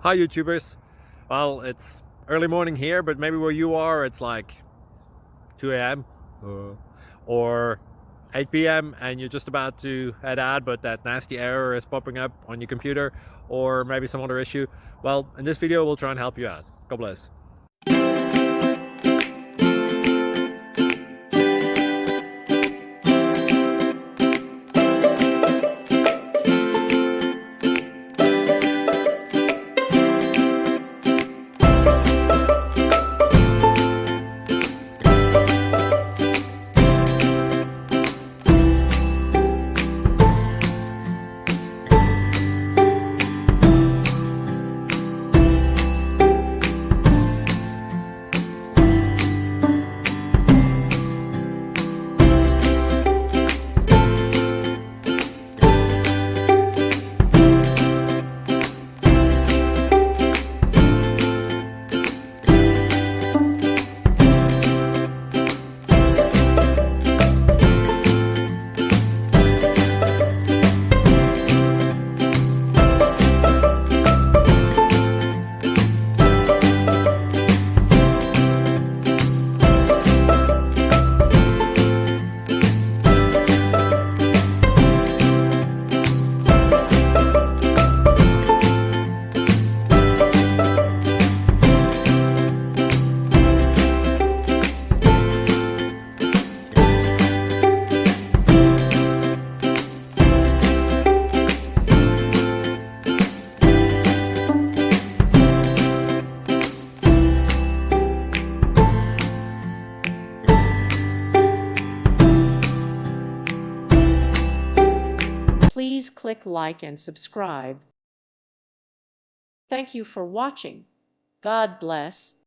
Hi YouTubers. Well, it's early morning here, but maybe where you are it's like 2 a.m. or 8 p.m. and you're just about to head out, but that nasty error is popping up on your computer, or maybe some other issue. Well, in this video we'll try and help you out. God bless. Please click like and subscribe. Thank you for watching. God bless.